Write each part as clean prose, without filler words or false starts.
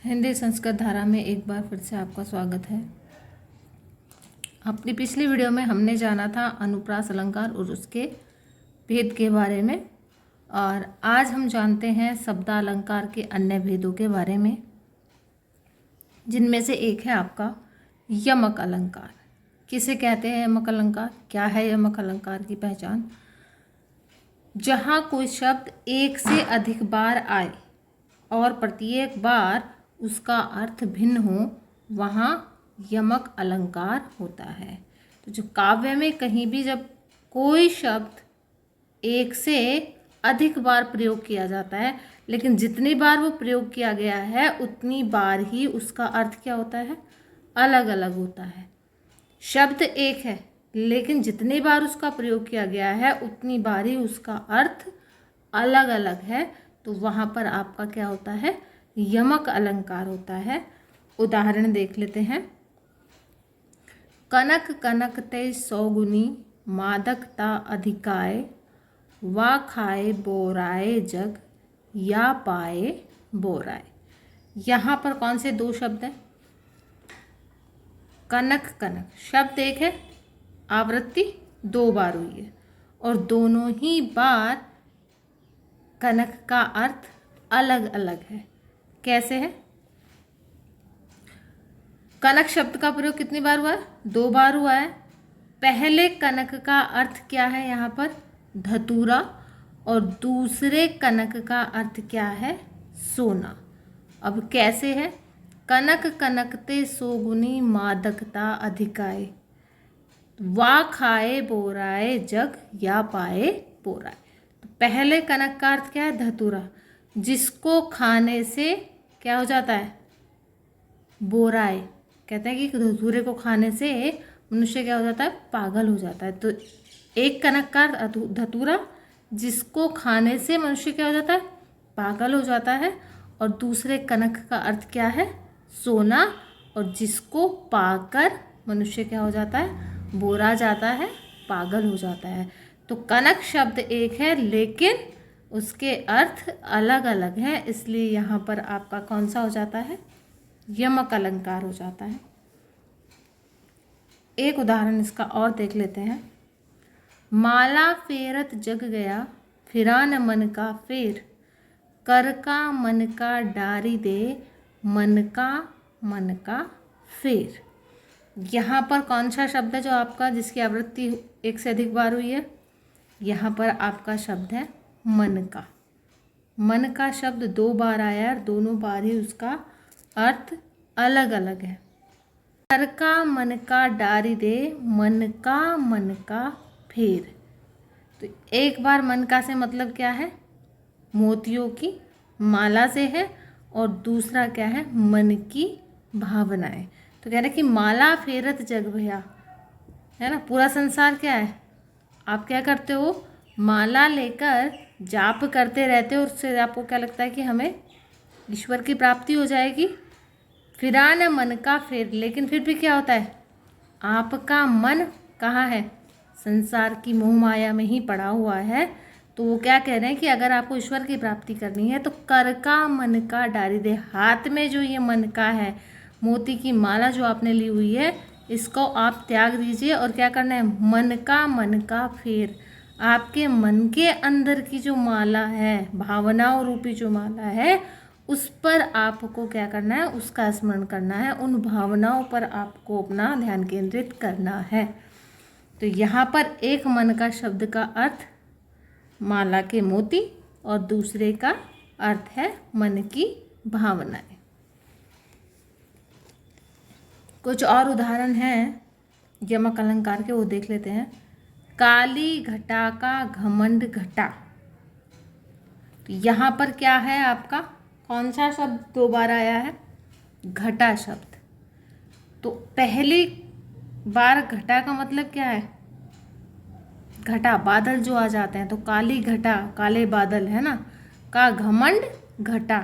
हिंदी संस्कृत धारा में एक बार फिर से आपका स्वागत है। अपनी पिछली वीडियो में हमने जाना था अनुप्रास अलंकार और उसके भेद के बारे में, और आज हम जानते हैं शब्दालंकार के अन्य भेदों के बारे में, जिनमें से एक है आपका यमक अलंकार। किसे कहते हैं यमक अलंकार? क्या है यमक अलंकार की पहचान? जहाँ कोई शब्द एक से अधिक बार आए और प्रत्येक बार उसका अर्थ भिन्न हो, वहाँ यमक अलंकार होता है। तो जो काव्य में कहीं भी जब कोई शब्द एक से अधिक बार प्रयोग किया जाता है, लेकिन जितनी बार वो प्रयोग किया गया है उतनी बार ही उसका अर्थ क्या होता है? अलग अलग होता है। शब्द एक है लेकिन जितनी बार उसका प्रयोग किया गया है उतनी बार ही उसका अर्थ अलग अलग है, तो वहाँ पर आपका क्या होता है? यमक अलंकार होता है। उदाहरण देख लेते हैं। कनक कनक ते सौगुनी मादकता अधिकाय, वा खाए बोराए जग या पाए बोराए। यहाँ पर कौन से दो शब्द हैं? कनक कनक शब्द एक है, आवृत्ति दो बार हुई है, और दोनों ही बार कनक का अर्थ अलग अलग है। कैसे है? कनक शब्द का प्रयोग कितनी बार हुआ है? दो बार हुआ है। पहले कनक का अर्थ क्या है यहाँ पर? धतूरा, और दूसरे कनक का अर्थ क्या है? सोना। अब कैसे है? कनक कनकते सोगुनी मादकता अधिकाए, वा खाए बोराए जग या पाए बोराए। तो पहले कनक का अर्थ क्या है? धतूरा, जिसको खाने से क्या हो जाता है? बोराए। कहते हैं कि धतूरे को खाने से मनुष्य क्या हो जाता है? पागल हो जाता है। तो एक कनक का धतूरा, जिसको खाने से मनुष्य क्या हो जाता है? पागल हो जाता है, और दूसरे कनक का अर्थ क्या है? सोना, और जिसको पाकर मनुष्य क्या हो जाता है? बोरा जाता है, पागल हो जाता है। तो कनक शब्द एक है लेकिन उसके अर्थ अलग अलग हैं, इसलिए यहाँ पर आपका कौन सा हो जाता है? यमक अलंकार हो जाता है। एक उदाहरण इसका और देख लेते हैं। माला फेरत जग गया, फिरा न मन का फेर, कर का मन का डारी दे, मन का फेर। यहाँ पर कौन सा शब्द है जो आपका, जिसकी आवृत्ति एक से अधिक बार हुई है? यहाँ पर आपका शब्द है मन का। मन का शब्द दो बार आया है, दोनों बार ही उसका अर्थ अलग अलग है। कर का मन का डारी दे, मन का फेर। तो एक बार मन का से मतलब क्या है? मोतियों की माला से है, और दूसरा क्या है? मन की भावनाएं। तो कह रहे कि माला फेरत जग भया, है ना? पूरा संसार क्या है? आप क्या करते हो? माला लेकर जाप करते रहते हो, और उससे आपको क्या लगता है कि हमें ईश्वर की प्राप्ति हो जाएगी। फिरा न मन का फेर, लेकिन फिर भी क्या होता है? आपका मन कहाँ है? संसार की मोह माया में ही पड़ा हुआ है। तो वो क्या कह रहे हैं कि अगर आपको ईश्वर की प्राप्ति करनी है तो कर का मन का डारी दे। हाथ में जो ये मन का है, मोती की माला जो आपने ली हुई है, इसको आप त्याग दीजिए, और क्या करना है? मन का फेर। आपके मन के अंदर की जो माला है, भावनाओं रूपी जो माला है, उस पर आपको क्या करना है? उसका स्मरण करना है। उन भावनाओं पर आपको अपना ध्यान केंद्रित करना है। तो यहाँ पर एक मन का शब्द का अर्थ माला के मोती, और दूसरे का अर्थ है मन की भावनाएं। कुछ और उदाहरण हैं यमक अलंकार के, वो देख लेते हैं। काली घटा का घमंड घटा। तो यहाँ पर क्या है आपका? कौन सा शब्द दो बार आया है? घटा शब्द। तो पहली बार घटा का मतलब क्या है? घटा, बादल जो आ जाते हैं, तो काली घटा, काले बादल, है ना? का घमंड घटा,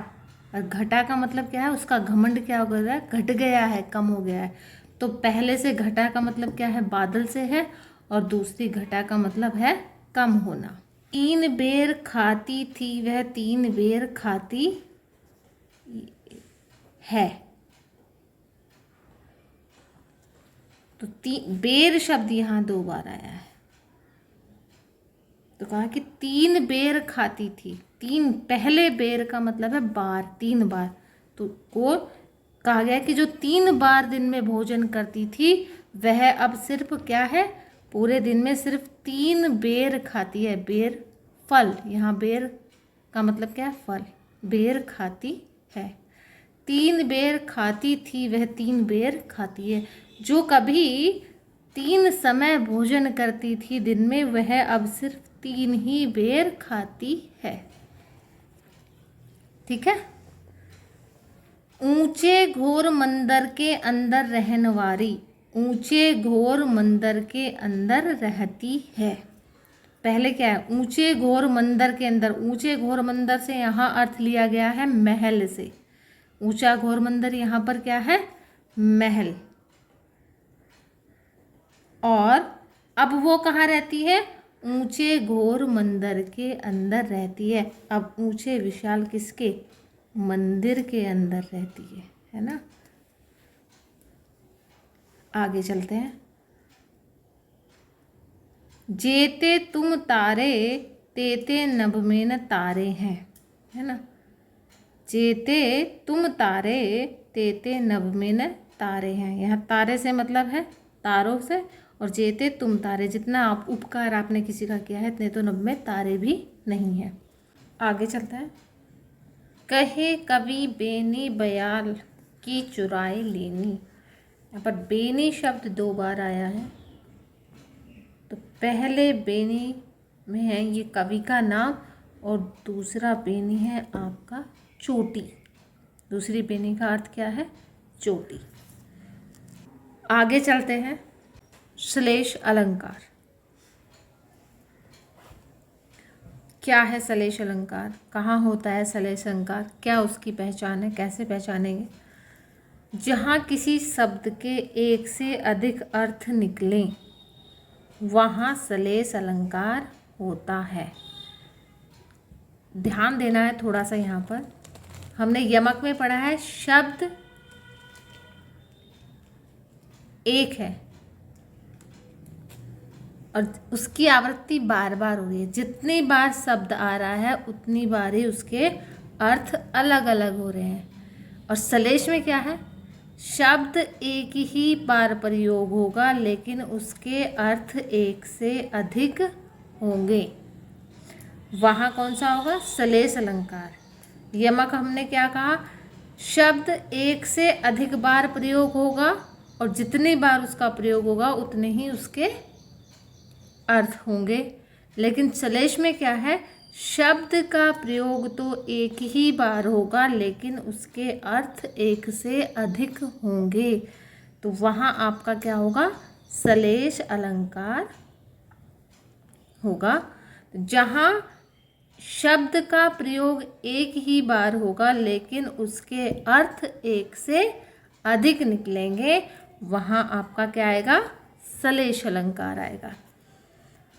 और घटा का मतलब क्या है? उसका घमंड क्या हो गया है? घट गया है, कम हो गया है। तो पहले से घटा का मतलब क्या है? बादल से है, और दूसरी घटा का मतलब है कम होना। तीन बेर खाती थी वह तीन बेर खाती है। तो बेर शब्द यहाँ 2 बार आया है। तो कहा कि 3 बेर खाती थी। 3 पहले बेर का मतलब है बार, 3 बार। तो को कहा गया कि जो 3 बार दिन में भोजन करती थी वह अब सिर्फ क्या है, पूरे दिन में सिर्फ 3 बेर खाती है। बेर फल, यहाँ बेर का मतलब क्या है, फल। बेर खाती है। 3 बेर खाती थी, वह 3 बेर खाती है। जो कभी 3 समय भोजन करती थी दिन में, वह अब सिर्फ 3 ही बेर खाती है। ठीक है। ऊंचे घोर मंदिर के अंदर रहनवारी, ऊंचे घोर मंदिर के अंदर रहती है। पहले क्या है, ऊंचे घोर मंदिर के अंदर। ऊंचे घोर मंदिर से यहाँ अर्थ लिया गया है महल से। ऊंचा घोर मंदिर यहाँ पर क्या है, महल। और अब वो कहाँ रहती है, ऊंचे घोर मंदिर के अंदर रहती है। अब ऊंचे विशाल किसके, मंदिर के अंदर रहती है ना। आगे चलते हैं। जेते तुम तारे तेते नभ में न तारे हैं, है ना। जेते तुम तारे तेते नभ में न तारे हैं। यहाँ तारे से मतलब है तारों से, और जेते तुम तारे, जितना आप उपकार आपने किसी का किया है इतने तो नभ में तारे भी नहीं है। आगे चलते हैं। कहे कवि बेनी बयाल की चुराए लेनी। यहाँ पर बेनी शब्द 2 बार आया है। तो पहले बेनी में है ये कवि का नाम, और दूसरा बेनी है आपका चोटी। दूसरी बेनी का अर्थ क्या है, चोटी। आगे चलते हैं। श्लेष अलंकार क्या है, श्लेष अलंकार कहाँ होता है, श्लेष अलंकार क्या उसकी पहचान है, कैसे पहचानेंगे। जहाँ किसी शब्द के एक से अधिक अर्थ निकलें वहाँ श्लेष अलंकार होता है। ध्यान देना है थोड़ा सा। यहाँ पर हमने यमक में पढ़ा है शब्द एक है और उसकी आवृत्ति बार बार हो रही है। जितनी बार शब्द आ रहा है उतनी बार ही उसके अर्थ अलग अलग हो रहे हैं। और श्लेष में क्या है, शब्द एक ही बार प्रयोग होगा लेकिन उसके अर्थ एक से अधिक होंगे। वहाँ कौन सा होगा, श्लेष अलंकार। यमक हमने क्या कहा, शब्द एक से अधिक बार प्रयोग होगा और जितनी बार उसका प्रयोग होगा उतने ही उसके अर्थ होंगे। लेकिन श्लेष में क्या है, शब्द का प्रयोग तो एक ही बार होगा लेकिन उसके अर्थ एक से अधिक होंगे। तो वहाँ आपका क्या होगा, श्लेष अलंकार होगा। जहाँ शब्द का प्रयोग एक ही बार होगा लेकिन उसके अर्थ एक से अधिक निकलेंगे, वहाँ आपका क्या आएगा, श्लेष अलंकार आएगा।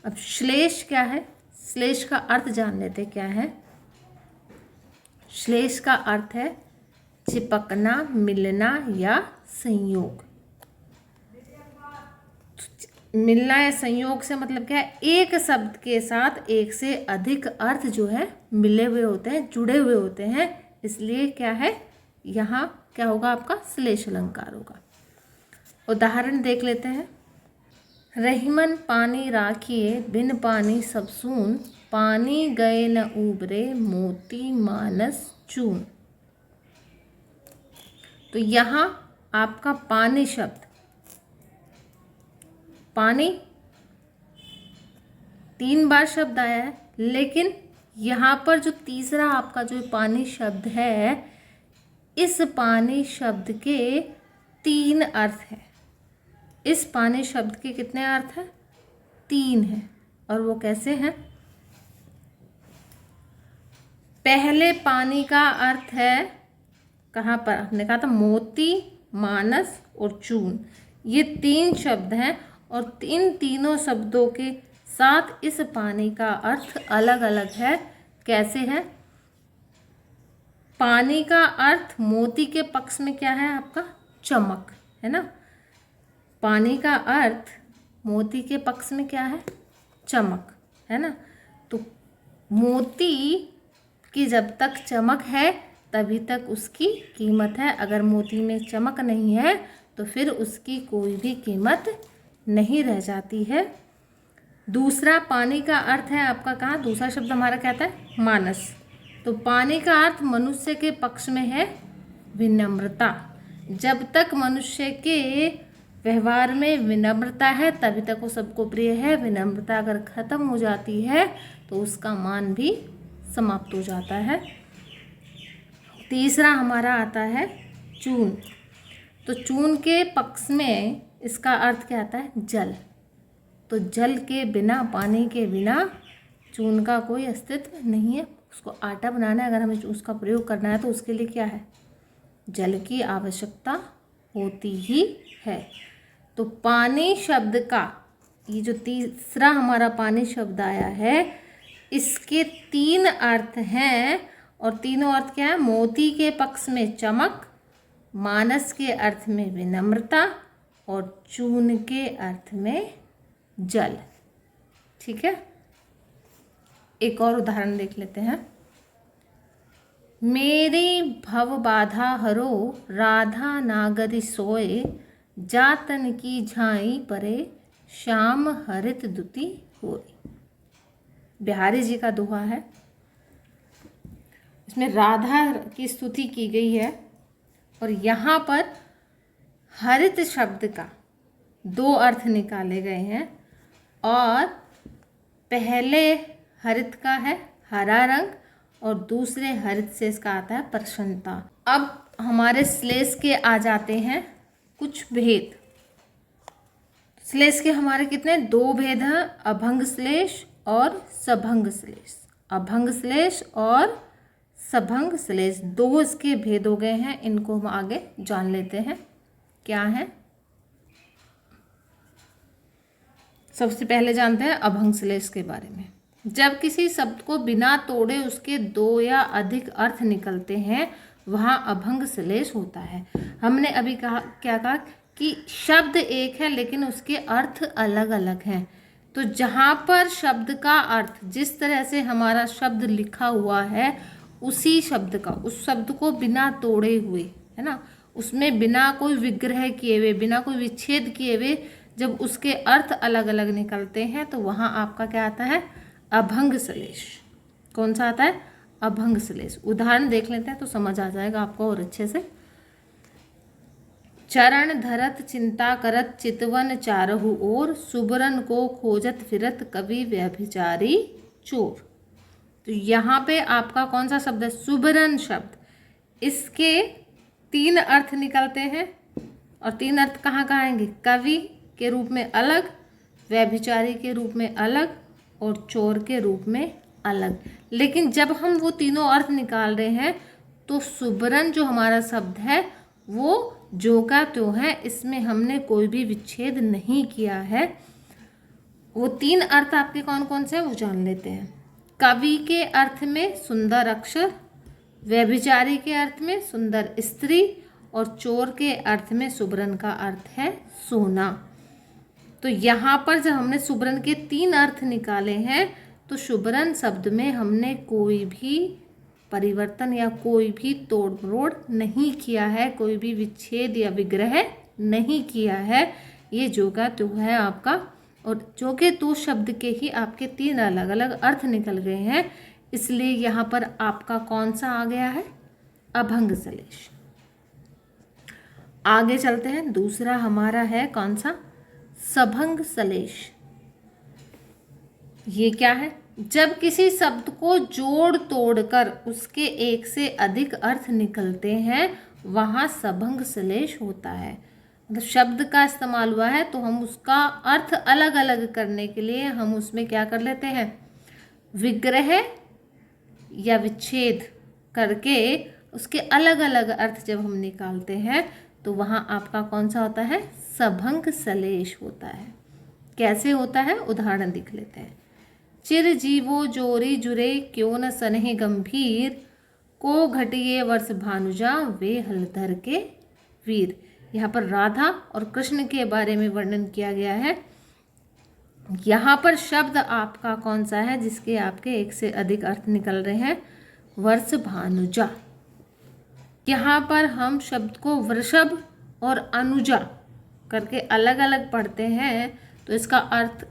अब श्लेष क्या है, श्लेष का अर्थ जान लेते क्या है। श्लेष का अर्थ है चिपकना, मिलना या संयोग। मिलना या संयोग से मतलब क्या है, एक शब्द के साथ एक से अधिक अर्थ जो है मिले हुए होते हैं, जुड़े हुए होते हैं, इसलिए क्या है, यहाँ क्या होगा आपका श्लेष अलंकार होगा। उदाहरण देख लेते हैं। रहीमन पानी राखिए बिन पानी सब सून, पानी गए न उबरे मोती मानस चून। तो यहाँ आपका पानी शब्द, पानी 3 बार शब्द आया है, लेकिन यहाँ पर जो तीसरा आपका जो पानी शब्द है, इस पानी शब्द के 3 अर्थ हैं। इस पानी शब्द के कितने अर्थ हैं, 3 हैं। और वो कैसे हैं, पहले पानी का अर्थ है, कहाँ पर हमने कहा था, मोती, मानस और चून। ये 3 शब्द हैं और इन तीनों शब्दों के साथ इस पानी का अर्थ अलग अलग है। कैसे है, पानी का अर्थ मोती के पक्ष में क्या है आपका? चमक, है ना। पानी का अर्थ मोती के पक्ष में क्या है? चमक, है ना। तो मोती की जब तक चमक है तभी तक उसकी कीमत है। अगर मोती में चमक नहीं है तो फिर उसकी कोई भी कीमत नहीं रह जाती है। दूसरा, पानी का अर्थ है आपका कहाँ? दूसरा शब्द हमारा क्या था? मानस। तो पानी का अर्थ मनुष्य के पक्ष में है विनम्रता। जब तक मनुष्य के व्यवहार में विनम्रता है तभी तक वो सबको प्रिय है। विनम्रता अगर खत्म हो जाती है तो उसका मान भी समाप्त हो जाता है। तीसरा हमारा आता है चून। तो चून के पक्ष में इसका अर्थ क्या आता है? जल। तो जल के बिना, पानी के बिना चून का कोई अस्तित्व नहीं है। उसको आटा बनाना है, अगर हमें उसका प्रयोग करना है तो उसके लिए क्या है? जल की आवश्यकता होती ही है। तो पानी शब्द का ये जो तीसरा हमारा पानी शब्द आया है, इसके 3 अर्थ हैं और तीनों अर्थ क्या है? मोती के पक्ष में चमक, मानस के अर्थ में विनम्रता और चून के अर्थ में जल। ठीक है, एक और उदाहरण देख लेते हैं। मेरी भव बाधा हरो, राधा नागरी सोए, जातन की झाई परे, श्याम हरित दुति होए। बिहारी जी का दोहा है। इसमें राधा की स्तुति की गई है और यहाँ पर हरित शब्द का 2 अर्थ निकाले गए हैं। और पहले हरित का है हरा रंग और दूसरे हरित से इसका आता है प्रसन्नता। अब हमारे श्लेष के आ जाते हैं कुछ भेद। श्लेष के हमारे कितने? 2 भेद हैं, अभंग श्लेष और सभंग श्लेष। अभंग श्लेष और सभंग श्लेष 2 इसके भेद हो गए हैं। इनको हम आगे जान लेते हैं क्या है। सबसे पहले जानते हैं अभंग श्लेष के बारे में। जब किसी शब्द को बिना तोड़े उसके 2 या अधिक अर्थ निकलते हैं वहाँ अभंग श्लेष होता है। हमने अभी क्या कहा कि शब्द एक है लेकिन उसके अर्थ अलग अलग हैं। तो जहाँ पर शब्द का अर्थ, जिस तरह से हमारा शब्द लिखा हुआ है उसी शब्द का, उस शब्द को बिना तोड़े हुए, है ना, उसमें बिना कोई विग्रह किए हुए, बिना कोई विच्छेद किए हुए जब उसके अर्थ अलग अलग निकलते हैं तो वहाँ आपका क्या आता है? अभंग श्लेष। कौन सा आता है? अभंग श्लेष। उदाहरण देख लेते हैं तो समझ आ जाएगा आपको और अच्छे से। चरण धरत चिंता करत, चितवन चारहु ओर, सुबरन को खोजत फिरत, कवि व्यभिचारी चोर। तो यहाँ पे आपका कौन सा शब्द है? सुबरन शब्द। इसके 3 अर्थ निकलते हैं और 3 अर्थ कहाँ कहाँ आएंगे? कवि के रूप में अलग, व्यभिचारी के रूप में अलग और चोर के रूप में अलग। लेकिन जब हम वो तीनों अर्थ निकाल रहे हैं तो सुबरन जो हमारा शब्द है वो जो का त्यों है, इसमें हमने कोई भी विच्छेद नहीं किया है। वो 3 अर्थ आपके कौन कौन से हैं वो जान लेते हैं। कवि के अर्थ में सुंदर अक्षर, व्यभिचारी के अर्थ में सुंदर स्त्री और चोर के अर्थ में सुबरन का अर्थ है सोना। तो यहाँ पर जब हमने सुबरन के 3 अर्थ निकाले हैं तो सुबरन शब्द में हमने कोई भी परिवर्तन या कोई भी तोड़ मरोड़ नहीं किया है, कोई भी विच्छेद या विग्रह नहीं किया है। ये जो का त्यों है आपका, और जो के तू शब्द के ही आपके 3 अलग अलग अर्थ निकल गए हैं, इसलिए यहाँ पर आपका कौन सा आ गया है? अभंग श्लेष। आगे चलते हैं। दूसरा हमारा है कौन सा? सभंग श्लेष। ये क्या है? जब किसी शब्द को जोड़ तोड़कर उसके 1 से अधिक अर्थ निकलते हैं वहाँ सभंग श्लेष होता है। मतलब शब्द का इस्तेमाल हुआ है तो हम उसका अर्थ अलग अलग करने के लिए हम उसमें क्या कर लेते हैं? विग्रह या विच्छेद करके उसके अलग अलग अर्थ जब हम निकालते हैं तो वहाँ आपका कौन सा होता है? सभंग श्लेष होता है। कैसे होता है? उदाहरण देख लेते हैं। चिर जीवो जोरी जुरे, क्यों न सनहि गंभीर, को घटिए वर्ष भानुजा वे हलधर के वीर। यहाँ पर राधा और कृष्ण के बारे में वर्णन किया गया है। यहाँ पर शब्द आपका कौन सा है जिसके आपके एक से अधिक अर्थ निकल रहे हैं? वर्ष भानुजा। यहाँ पर हम शब्द को वृषभ और अनुजा करके अलग अलग पढ़ते हैं तो इसका अर्थ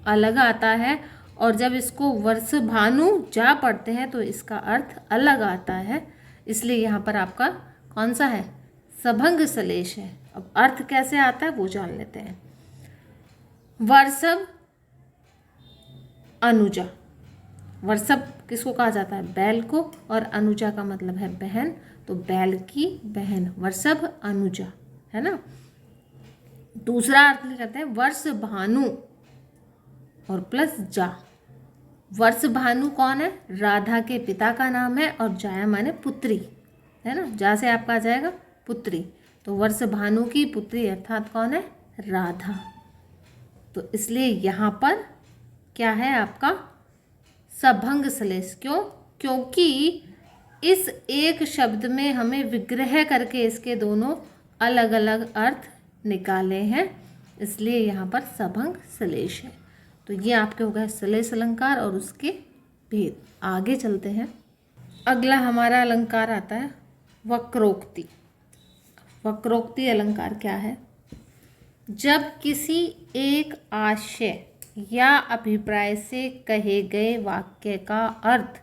अलग आता है, और जब इसको वर्ष भानु जा पढ़ते हैं तो इसका अर्थ अलग आता है। इसलिए यहाँ पर आपका कौन सा है? सभंग सलेश है। अब अर्थ कैसे आता है वो जान लेते हैं। वर्षभ अनुजा। वर्षभ किसको कहा जाता है? बैल को, और अनुजा का मतलब है बहन, तो बैल की बहन वर्षभ अनुजा, है ना। दूसरा अर्थ करते हैं वर्ष भानु और प्लस जा। वर्ष भानु कौन है? राधा के पिता का नाम है, और जाया माने पुत्री, है ना। जा से आपका आ जाएगा पुत्री, तो वर्ष भानु की पुत्री अर्थात कौन है? राधा। तो इसलिए यहाँ पर क्या है आपका? सभंग सलेश। क्यों? क्योंकि इस एक शब्द में हमें विग्रह करके इसके दोनों अलग अलग अर्थ निकाले हैं, इसलिए यहाँ पर सभंग सलेश है। तो ये आपके हो गए सलेश अलंकार और उसके भेद। आगे चलते हैं। अगला हमारा अलंकार आता है वक्रोक्ति। वक्रोक्ति अलंकार क्या है? जब किसी एक आशय या अभिप्राय से कहे गए वाक्य का अर्थ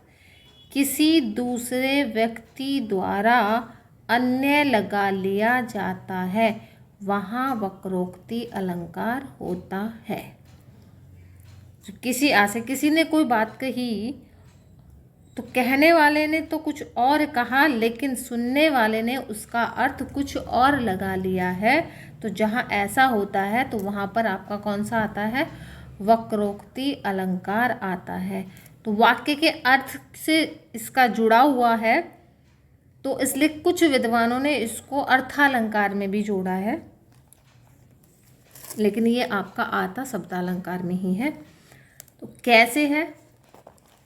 किसी दूसरे व्यक्ति द्वारा अन्य लगा लिया जाता है, वहाँ वक्रोक्ति अलंकार होता है। किसी आशय, किसी ने कोई बात कही तो कहने वाले ने तो कुछ और कहा, लेकिन सुनने वाले ने उसका अर्थ कुछ और लगा लिया है, तो जहाँ ऐसा होता है तो वहाँ पर आपका कौन सा आता है? वक्रोक्ति अलंकार आता है। तो वाक्य के अर्थ से इसका जुड़ा हुआ है, तो इसलिए कुछ विद्वानों ने इसको अर्थालंकार में भी जोड़ा है, लेकिन ये आपका आता शब्दालंकार में ही है। तो कैसे है?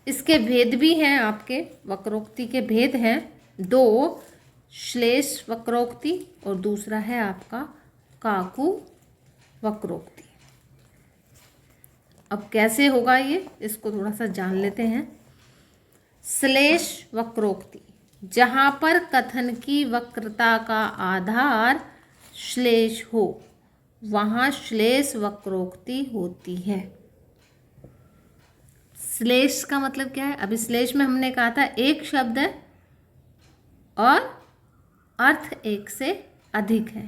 इसके भेद भी हैं आपके। वक्रोक्ति के भेद हैं दो, श्लेष वक्रोक्ति और दूसरा है आपका काकू वक्रोक्ति। अब कैसे होगा ये, इसको थोड़ा सा जान लेते हैं। श्लेष वक्रोक्ति, जहाँ पर कथन की वक्रता का आधार श्लेष हो, वहाँ श्लेष वक्रोक्ति होती है। श्लेष का मतलब क्या है? अभी श्लेष में हमने कहा था एक शब्द है और अर्थ एक से अधिक है।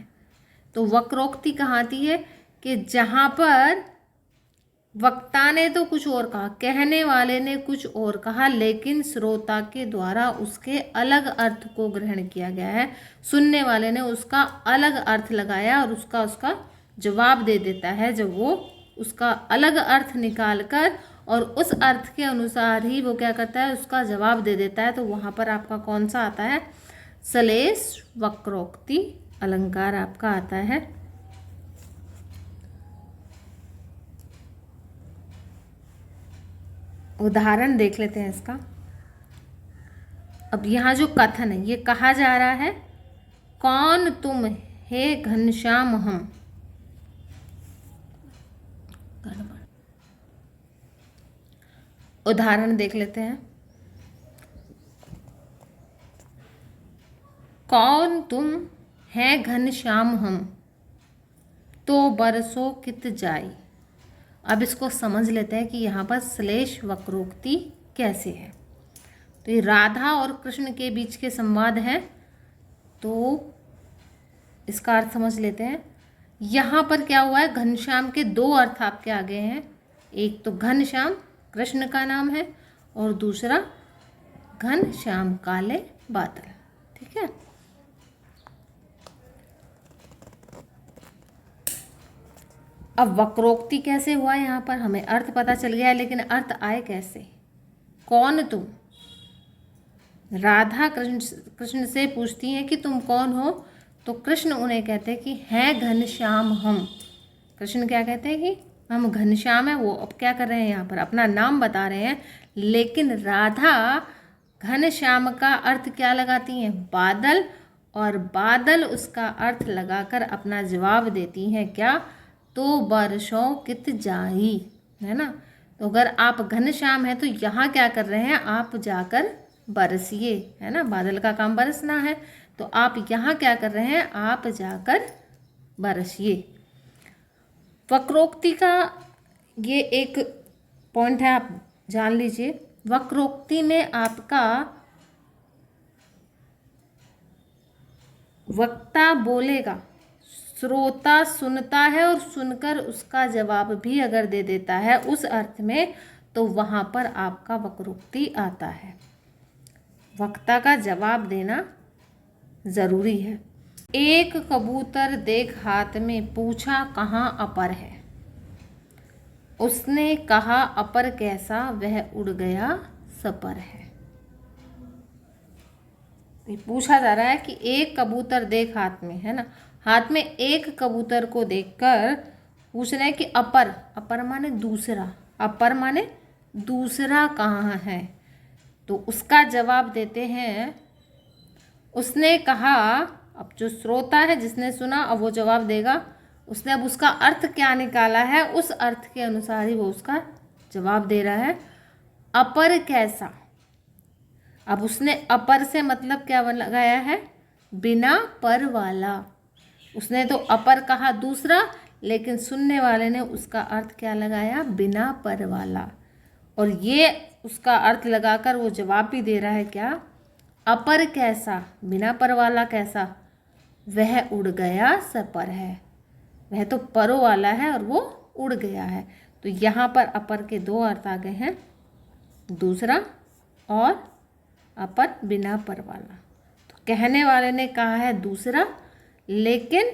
तो वक्रोक्ति कहाँ आती है कि जहाँ पर वक्ता ने तो कुछ और कहा, कहने वाले ने कुछ और कहा, लेकिन श्रोता के द्वारा उसके अलग अर्थ को ग्रहण किया गया है। सुनने वाले ने उसका अलग अर्थ लगाया और उसका जवाब दे देता है। जब वो उसका अलग अर्थ निकाल कर और उस अर्थ के अनुसार ही वो क्या करता है, उसका जवाब दे देता है, तो वहाँ पर आपका कौन सा आता है? श्लेष वक्रोक्ति अलंकार आपका आता है। उदाहरण देख लेते हैं इसका। अब यहाँ जो कथन है ये कहा जा रहा है, कौन तुम हे घनश्याम हम। उदाहरण देख लेते हैं। कौन तुम है घनश्याम हम, तो बरसों कित जाई। अब इसको समझ लेते हैं कि यहाँ पर श्लेष वक्रोक्ति कैसे है। तो ये राधा और कृष्ण के बीच के संवाद है, तो इसका अर्थ समझ लेते हैं। यहाँ पर क्या हुआ है? घनश्याम के दो अर्थ आपके आगे हैं। एक तो घनश्याम कृष्ण का नाम है और दूसरा घनश्याम काले बादल। ठीक है। अब वक्रोक्ति कैसे हुआ? यहाँ पर हमें अर्थ पता चल गया है, लेकिन अर्थ आए कैसे? कौन तुम, राधा कृष्ण से पूछती हैं कि तुम कौन हो, तो कृष्ण उन्हें कहते हैं कि हैं घनश्याम हम। कृष्ण क्या कहते हैं कि हम घनश्याम हैं। वो अब क्या कर रहे हैं? यहाँ पर अपना नाम बता रहे हैं, लेकिन राधा घनश्याम का अर्थ क्या लगाती हैं? बादल, और बादल उसका अर्थ लगाकर अपना जवाब देती हैं क्या? तो बरसों कित जाई, है ना। तो अगर आप घनश्याम है तो यहाँ क्या कर रहे हैं? आप जाकर बरसिए, है ना, बादल का काम बरसना है, तो आप यहाँ क्या कर रहे हैं? आप जाकर बरसिए। वक्रोक्ति का ये एक पॉइंट है, आप जान लीजिए। वक्रोक्ति में आपका वक्ता बोलेगा, श्रोता सुनता है और सुनकर उसका जवाब भी अगर दे देता है उस अर्थ में, तो वहाँ पर आपका वक्रोक्ति आता है। वक्ता का जवाब देना ज़रूरी है। एक कबूतर देख हाथ में, पूछा कहाँ अपर है। उसने कहा अपर कैसा, वह उड़ गया सपर है। ये पूछा जा रहा है कि एक कबूतर देख हाथ में, है ना, हाथ में एक कबूतर को देखकर पूछ रहे हैं कि अपर, अपर माने दूसरा, अपर माने दूसरा कहाँ है। तो उसका जवाब देते हैं, उसने कहा, अब जो श्रोता है जिसने सुना अब वो जवाब देगा, उसने अब उसका अर्थ क्या निकाला है उस अर्थ के अनुसार ही वो उसका जवाब दे रहा है। अपर कैसा, अब उसने अपर से मतलब क्या लगाया है? बिना पर वाला। उसने तो अपर कहा दूसरा, लेकिन सुनने वाले ने उसका अर्थ क्या लगाया? बिना पर वाला। और ये उसका अर्थ लगाकर वो जवाब भी दे रहा है क्या? अपर कैसा, बिना पर वाला कैसा? वह उड़ गया सपर है। वह तो परों वाला है और वो उड़ गया है। तो यहाँ पर अपर के दो अर्थ आ गए हैं, दूसरा और अपर बिना पर वाला। तो कहने वाले ने कहा है दूसरा, लेकिन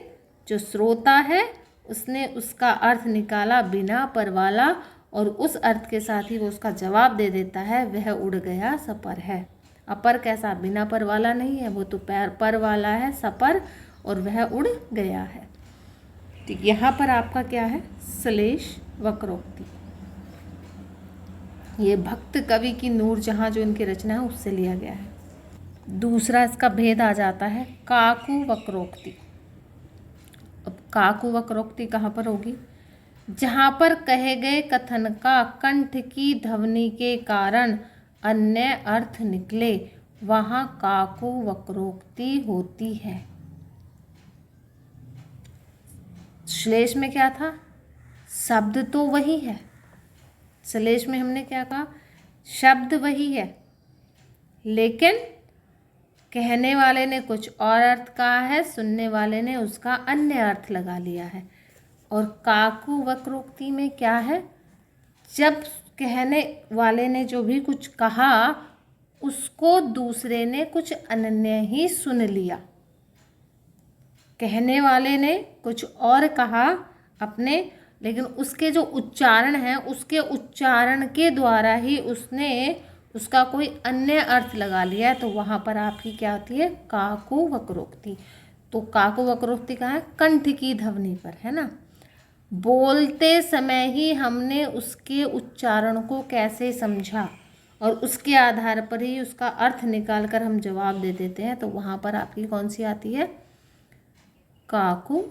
जो श्रोता है उसने उसका अर्थ निकाला बिना पर वाला, और उस अर्थ के साथ ही वो उसका जवाब दे देता है, वह उड़ गया सपर है। अपर कैसा, बिना पर वाला नहीं है, वो तो पर वाला है सपर, और वह उड़ गया है। तो यहाँ पर आपका क्या है? श्लेष वक्रोक्ति। ये भक्त कवि की नूरजहाँ जो इनकी रचना है उससे लिया गया है। दूसरा इसका भेद आ जाता है काकू वक्रोक्ति। अब काकू वक्रोक्ति कहाँ पर होगी? जहाँ पर कहे गए कथन का कंठ की ध्वनि के कारण अन्य अर्थ निकले, वहाँ काकू वक्रोक्ति होती है। श्लेष में क्या था? शब्द तो वही है। श्लेष में हमने क्या कहा? शब्द वही है, लेकिन कहने वाले ने कुछ और अर्थ कहा है, सुनने वाले ने उसका अन्य अर्थ लगा लिया है। और काकू वक्रोक्ति में क्या है? जब कहने वाले ने जो भी कुछ कहा उसको दूसरे ने कुछ अन्य ही सुन लिया। कहने वाले ने कुछ और कहा अपने, लेकिन उसके जो उच्चारण है उसके उच्चारण के द्वारा ही उसने उसका कोई अन्य अर्थ लगा लिया है, तो वहाँ पर आपकी क्या होती है? काकू वक्रोक्ति। तो काकू वक्रोक्ति कहाँ है? कंठ की ध्वनि पर, है ना। बोलते समय ही हमने उसके उच्चारण को कैसे समझा और उसके आधार पर ही उसका अर्थ निकाल कर हम जवाब दे देते हैं, तो वहाँ पर आपकी कौन सी आती है? काकू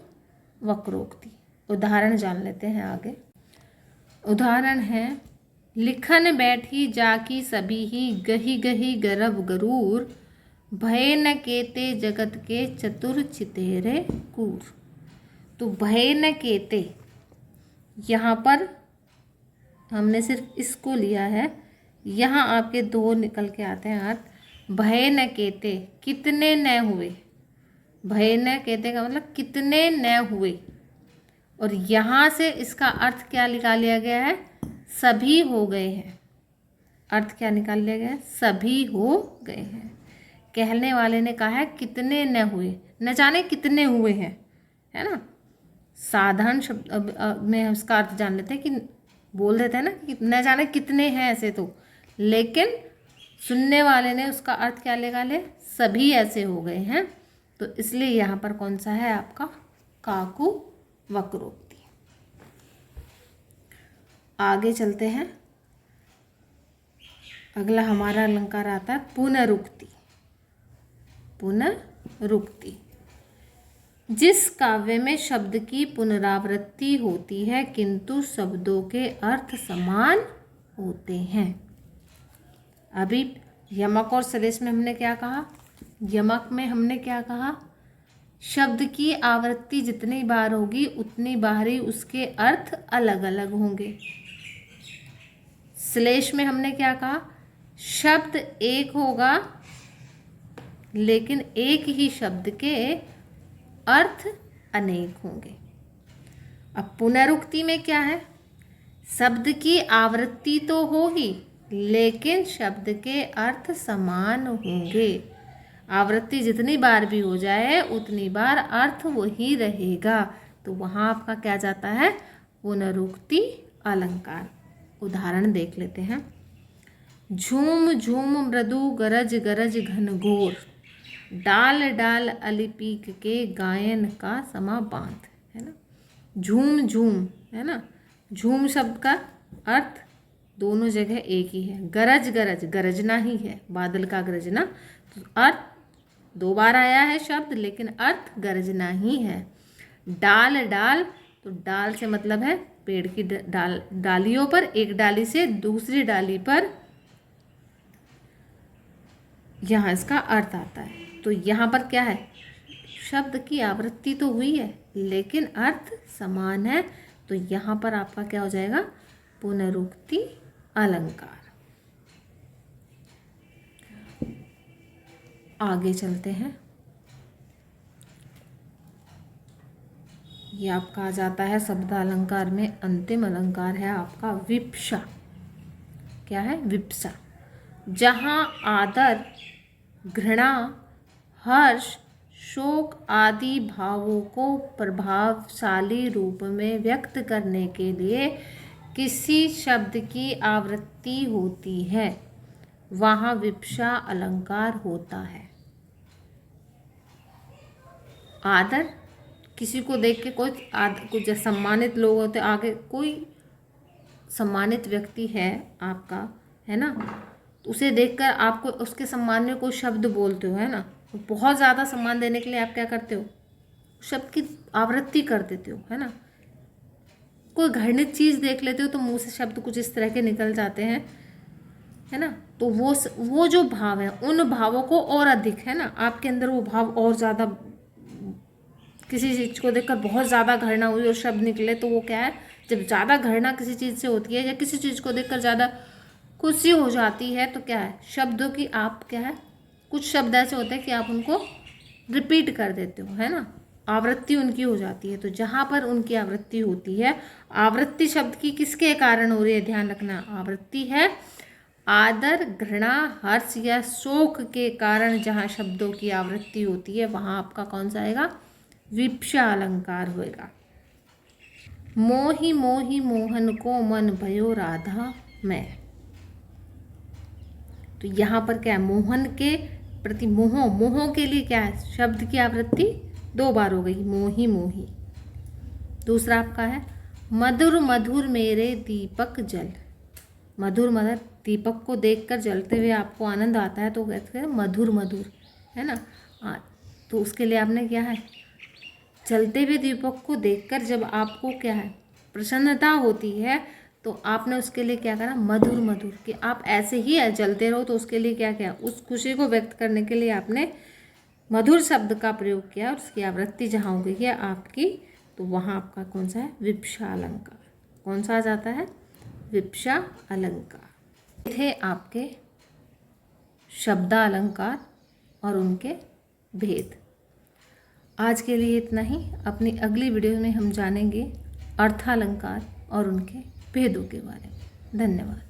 वक्रोक्ति। उदाहरण जान लेते हैं आगे। उदाहरण है, लिखन बैठी जाकी सभी ही, गही गही गरब गरूर, भय न केते जगत के चतुर चितेरे कूर। तो भय न केते, यहाँ पर हमने सिर्फ इसको लिया है, यहाँ आपके दो निकल के आते हैं अर्थ। भय न केते, कितने न हुए। भय न केते का मतलब कितने न हुए, और यहाँ से इसका अर्थ क्या निकाल लिया गया है? सभी हो गए हैं। अर्थ क्या निकाल लिया गया है? सभी हो गए हैं। कहने वाले ने कहा है कितने न हुए, न जाने कितने हुए हैं, है ना। साधारण शब्द में उसका अर्थ जान लेते हैं कि बोल देते हैं ना कि न जाने कितने हैं ऐसे, तो लेकिन सुनने वाले ने उसका अर्थ क्या लगा ले? सभी ऐसे हो गए हैं। तो इसलिए यहाँ पर कौन सा है आपका? काकू वक्रोक्ति। आगे चलते हैं। अगला हमारा अलंकार आता है पुनरुक्ति। पुनरुक्ति जिस काव्य में शब्द की पुनरावृत्ति होती है किंतु शब्दों के अर्थ समान होते हैं। अभी यमक और श्लेष में हमने क्या कहा? यमक में हमने क्या कहा? शब्द की आवृत्ति जितनी बार होगी उतनी बार ही उसके अर्थ अलग अलग होंगे। श्लेष में हमने क्या कहा? शब्द एक होगा लेकिन एक ही शब्द के अर्थ अनेक होंगे। अब पुनरुक्ति में क्या है? शब्द की आवृत्ति तो हो ही लेकिन शब्द के अर्थ समान होंगे। आवृत्ति जितनी बार भी हो जाए उतनी बार अर्थ वही रहेगा, तो वहाँ आपका क्या जाता है? पुनरुक्ति अलंकार। उदाहरण देख लेते हैं। झूम झूम मृदु गरज गरज घनघोर, डाल डाल अलिपीक के गायन का समा बांध, है ना। झूम झूम, है ना। झूम शब्द का अर्थ दोनों जगह एक ही है। गरज गरज, गरजना ही है, बादल का गरजना, तो अर्थ दो बार आया है शब्द लेकिन अर्थ गरजना ही है। डाल डाल, तो डाल से मतलब है पेड़ की डालियों पर, एक डाली से दूसरी डाली पर, यहाँ इसका अर्थ आता है। तो यहाँ पर क्या है? शब्द की आवृत्ति तो हुई है लेकिन अर्थ समान है, तो यहाँ पर आपका क्या हो जाएगा? पुनरुक्ति अलंकार। आगे चलते हैं। ये आपका आ जाता है शब्द अलंकार में अंतिम अलंकार है आपका विप्सा। क्या है? विप्सा। जहाँ आदर, घृणा, हर्ष, शोक आदि भावों को प्रभावशाली रूप में व्यक्त करने के लिए किसी शब्द की आवृत्ति होती है वहाँ विप्सा अलंकार होता है। आदर, किसी को देख के कुछ सम्मानित लोग होते, आगे कोई सम्मानित व्यक्ति है आपका, है ना, तो उसे देखकर आपको उसके सम्मान में कोई शब्द बोलते हो, है ना, तो बहुत ज़्यादा सम्मान देने के लिए आप क्या करते हो? शब्द की आवृत्ति कर देते हो, है ना। कोई घृणित चीज़ देख लेते हो तो मुंह से शब्द कुछ इस तरह के निकल जाते हैं, है ना। तो वो जो भाव है उन भावों को और अधिक, है ना, आपके अंदर वो भाव और ज़्यादा, किसी चीज़ को देखकर बहुत ज़्यादा घृणा हुई और शब्द निकले, तो वो क्या है? जब ज़्यादा घृणा किसी चीज़ से होती है या किसी चीज़ को देखकर ज़्यादा खुशी हो जाती है तो क्या है? शब्दों की आप क्या है? कुछ शब्द ऐसे होते हैं कि आप उनको रिपीट कर देते हो, है ना, आवृत्ति उनकी हो जाती है। तो जहाँ पर उनकी आवृत्ति होती है, आवृत्ति शब्द की किसके कारण हो रही है? ध्यान रखना, आवृत्ति है आदर, घृणा, हर्ष या शोक के कारण जहाँ शब्दों की आवृत्ति होती है वहाँ आपका कौन सा आएगा? विप्सा अलंकार होएगा। मोहि मोहि मोहन को मन भयो राधा मैं, तो यहाँ पर क्या है? मोहन के प्रति मोह के लिए क्या है? शब्द की आवृत्ति दो बार हो गई, मोही मोही। दूसरा आपका है मधुर मधुर मेरे दीपक जल। मधुर मधुर, दीपक को देखकर जलते हुए आपको आनंद आता है तो कहते हैं मधुर मधुर, है ना। तो उसके लिए आपने क्या है? जलते हुए दीपक को देखकर जब आपको क्या है? प्रसन्नता होती है, तो आपने उसके लिए क्या करा? मधुर मधुर, कि आप ऐसे ही जलते रहो, तो उसके लिए क्या किया? उस खुशी को व्यक्त करने के लिए आपने मधुर शब्द का प्रयोग किया और उसकी आवृत्ति जहाँ हो गई है आपकी, तो वहाँ आपका कौन सा है? विप्सा अलंकार। कौन सा आ जाता है? विप्सा अलंकार। थे आपके शब्दालंकार और उनके भेद। आज के लिए इतना ही। अपनी अगली वीडियो में हम जानेंगे अर्थालंकार और उनके भेदों के बारे में। धन्यवाद।